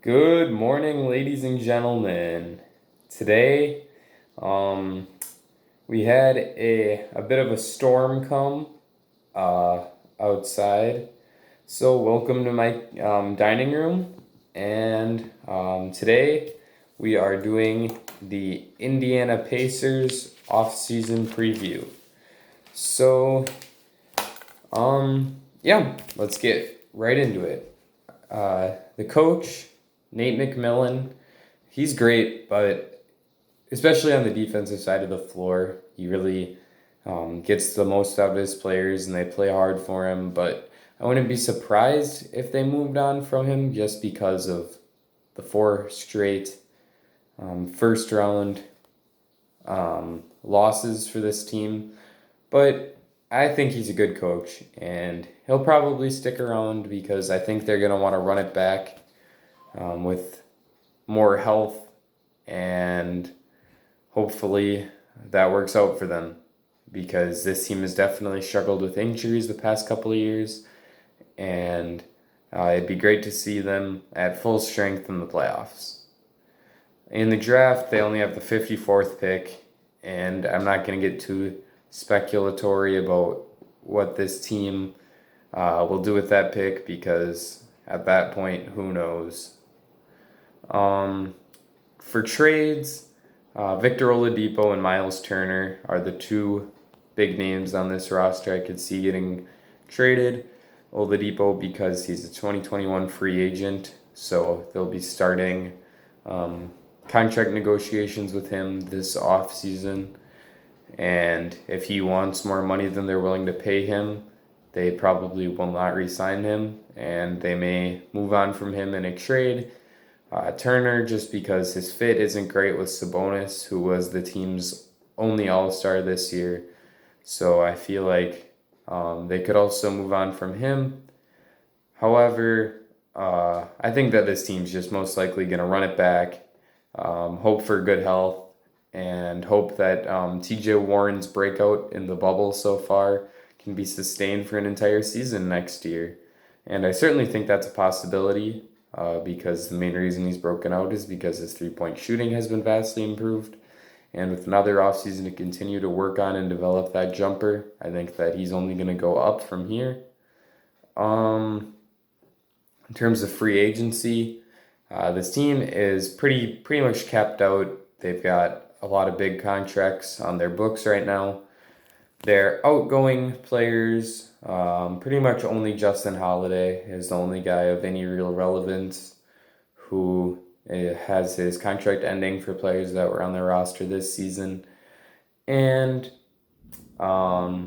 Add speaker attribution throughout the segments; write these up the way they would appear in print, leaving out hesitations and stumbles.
Speaker 1: Good morning, ladies and gentlemen. Today, um, we had a bit of a storm come uh, outside. So welcome to my dining room. And today we are doing the Indiana Pacers off-season preview. So, yeah, let's get right into it. The coach, Nate McMillan, he's great, but especially on the defensive side of the floor, he really gets the most out of his players and they play hard for him. But I wouldn't be surprised if they moved on from him just because of the four straight first round losses for this team. But I think he's a good coach and he'll probably stick around because I think they're going to want to run it back with more health, and hopefully that works out for them because this team has definitely struggled with injuries the past couple of years, and it'd be great to see them at full strength in the playoffs. In the draft, they only have the 54th pick, and I'm not going to get too speculatory about what this team will do with that pick because at that point, who knows? For trades, Victor Oladipo and Miles Turner are the two big names on this roster I could see getting traded. Oladipo because he's a 2021 free agent, so they'll be starting contract negotiations with him this offseason. And if he wants more money than they're willing to pay him, they probably will not re-sign him, and they may move on from him in a trade. Turner, just because his fit isn't great with Sabonis, who was the team's only All-Star this year. So I feel like they could also move on from him. However, I think that this team's just most likely going to run it back, hope for good health, and hope that TJ Warren's breakout in the bubble so far can be sustained for an entire season next year. And I certainly think that's a possibility. Because the main reason he's broken out is because his three-point shooting has been vastly improved. And with another offseason to continue to work on and develop that jumper, I think that he's only going to go up from here. In terms of free agency, this team is pretty much capped out. They've got a lot of big contracts on their books right now. Their outgoing players, pretty much only Justin Holiday is the only guy of any real relevance who has his contract ending for players that were on their roster this season. And I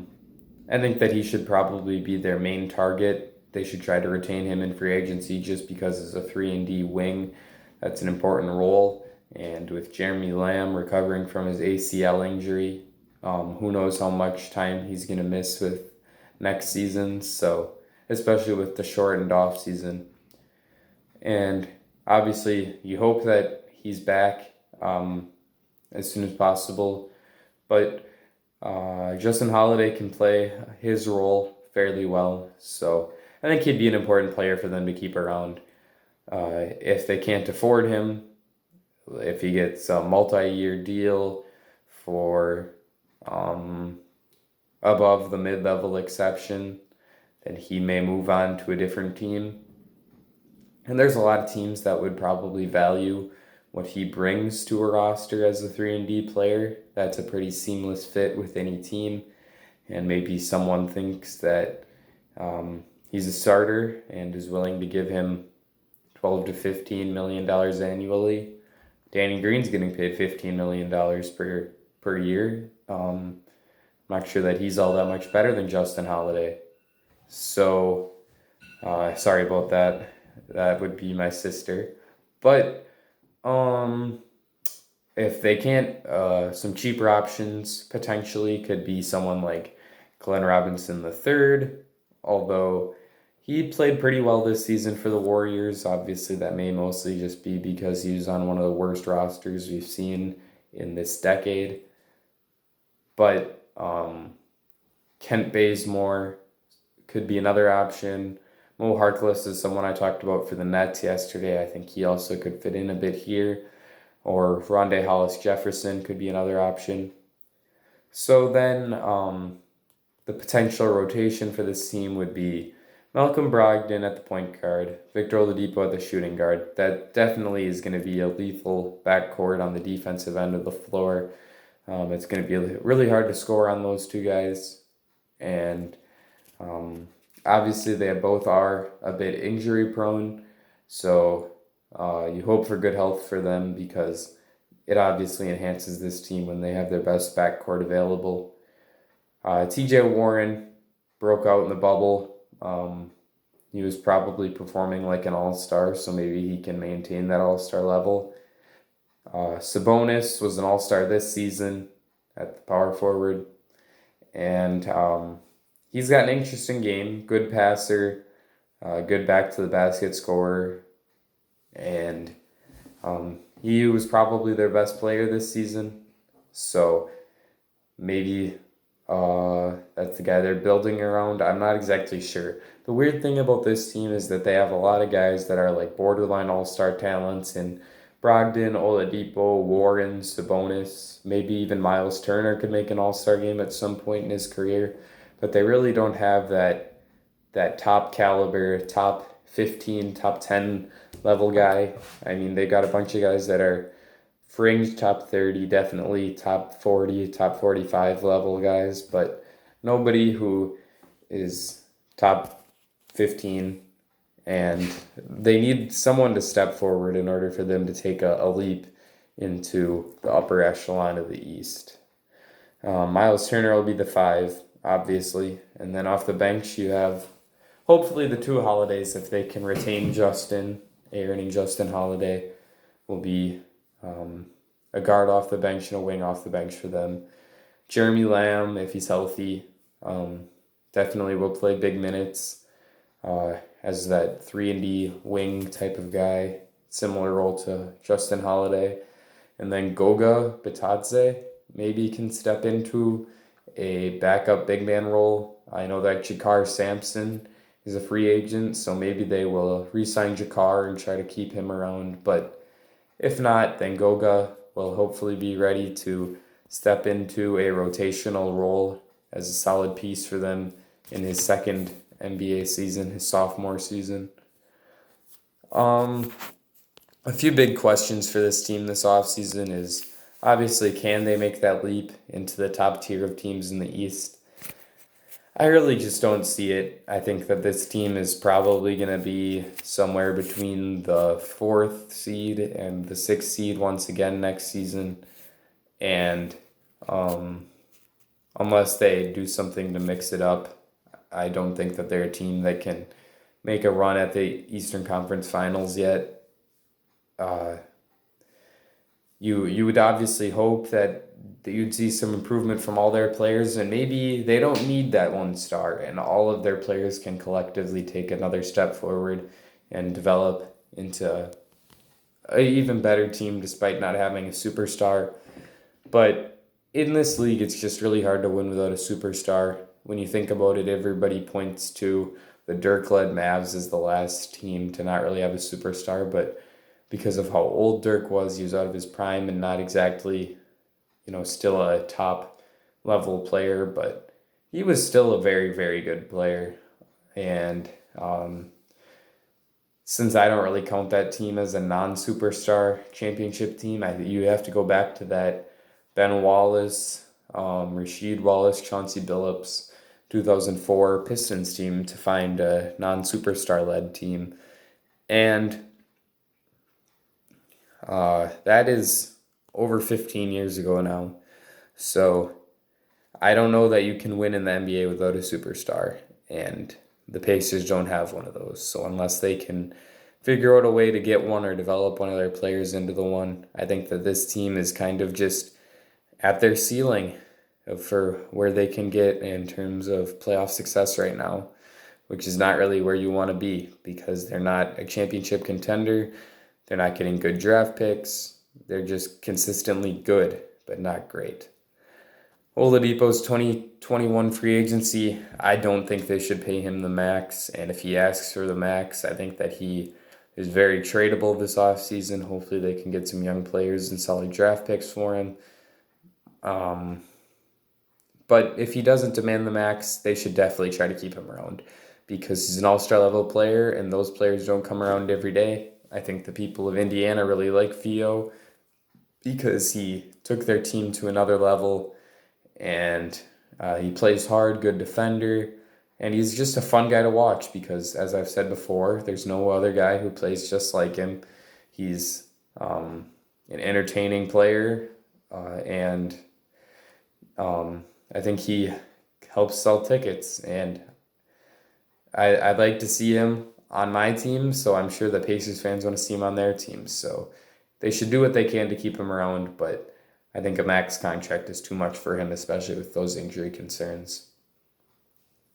Speaker 1: think that he should probably be their main target. They should try to retain him in free agency just because as a 3-and-D wing, that's an important role. And with Jeremy Lamb recovering from his ACL injury, who knows how much time he's going to miss with next season, so especially with the shortened off season. And obviously, you hope that he's back as soon as possible, but Justin Holiday can play his role fairly well, so I think he'd be an important player for them to keep around. If they can't afford him, if he gets a multi-year deal for above the mid-level exception, then he may move on to a different team. And there's a lot of teams that would probably value what he brings to a roster as a 3-and-D player. That's a pretty seamless fit with any team. And maybe someone thinks that he's a starter and is willing to give him $12 to $15 million annually. Danny Green's getting paid $15 million per year. I'm not sure that he's all that much better than Justin Holiday. So, sorry about that. That would be my sister. But, if they can't, some cheaper options potentially could be someone like Glenn Robinson III, although he played pretty well this season for the Warriors. Obviously, that may mostly just be because he was on one of the worst rosters we've seen in this decade. But Kent Bazemore could be another option. Mo Harkless is someone I talked about for the Nets yesterday. I think he also could fit in a bit here. Or Rondé Hollis Jefferson could be another option. So then the potential rotation for this team would be Malcolm Brogdon at the point guard, Victor Oladipo at the shooting guard. That definitely is going to be a lethal backcourt on the defensive end of the floor. It's going to be really hard to score on those two guys. And obviously, they both are a bit injury prone. So you hope for good health for them because it obviously enhances this team when they have their best backcourt available. TJ Warren broke out in the bubble. He was probably performing like an all-star, so maybe he can maintain that all-star level. Sabonis was an all-star this season at the power forward. And he's got an interesting game. Good passer, good back-to-the-basket scorer. And he was probably their best player this season. So maybe that's the guy they're building around. I'm not exactly sure. The weird thing about this team is that they have a lot of guys that are like borderline all-star talents in Brogdon, Oladipo, Warren, Sabonis, maybe even Miles Turner could make an all-star game at some point in his career. But they really don't have that top caliber, top 15, top 10 level guy. I mean, they got a bunch of guys that are fringe top 30, definitely top 40, top 45 level guys, but nobody who is top 15, and they need someone to step forward in order for them to take a leap into the upper echelon of the East. Miles Turner will be the 5, obviously, and then off the bench you have hopefully the 2 Holidays if they can retain Justin. Aaron and Justin Holiday will be a guard off the bench and a wing off the bench for them. Jeremy Lamb, if he's healthy, definitely will play big minutes as that 3-and-D wing type of guy, similar role to Justin Holiday. And then Goga Bitadze maybe can step into a backup big man role. I know that Jakar Sampson is a free agent, so maybe they will re-sign Jakar and try to keep him around. But if not, then Goga will hopefully be ready to step into a rotational role as a solid piece for them in his second NBA season, his sophomore season. A few big questions for this team this offseason is obviously, can they make that leap into the top tier of teams in the East? I really just don't see it. I think that this team is probably going to be somewhere between the 4th seed and the 6th seed once again next season. And unless they do something to mix it up, I don't think that they're a team that can make a run at the Eastern Conference Finals yet. You would obviously hope that you'd see some improvement from all their players, and maybe they don't need that one star, and all of their players can collectively take another step forward and develop into an even better team despite not having a superstar. But in this league, it's just really hard to win without a superstar. When you think about it, everybody points to the Dirk-led Mavs as the last team to not really have a superstar, but because of how old Dirk was, he was out of his prime and not exactly, still a top level player, but he was still a very, very good player. And since I don't really count that team as a non-superstar championship team, you have to go back to that Ben Wallace, Rasheed Wallace, Chauncey Billups, 2004 Pistons team to find a non-superstar led team. And that is over 15 years ago now. So I don't know that you can win in the NBA without a superstar. And the Pacers don't have one of those. So unless they can figure out a way to get one or develop one of their players into the one, I think that this team is kind of just at their ceiling for where they can get in terms of playoff success right now, which is not really where you want to be because they're not a championship contender. They're not getting good draft picks. They're just consistently good, but not great. Oladipo's 2021 free agency, I don't think they should pay him the max. And if he asks for the max, I think that he is very tradable this offseason. Hopefully they can get some young players and solid draft picks for him. But if he doesn't demand the max, they should definitely try to keep him around because he's an all-star level player and those players don't come around every day. I think the people of Indiana really like Theo because he took their team to another level and he plays hard, good defender, and he's just a fun guy to watch because, as I've said before, there's no other guy who plays just like him. He's an entertaining player, and I think he helps sell tickets, and I'd like to see him on my team, so I'm sure the Pacers fans want to see him on their team. So they should do what they can to keep him around, but I think a max contract is too much for him, especially with those injury concerns.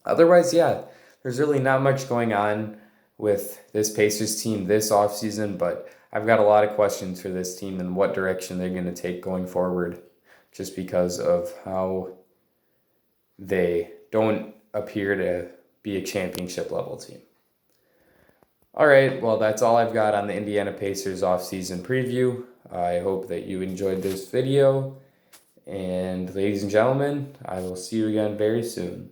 Speaker 1: Otherwise, yeah, there's really not much going on with this Pacers team this offseason, but I've got a lot of questions for this team and what direction they're going to take going forward just because of how they don't appear to be a championship level team. All right, well, that's all I've got on the Indiana Pacers offseason preview. I hope that you enjoyed this video. And ladies and gentlemen, I will see you again very soon.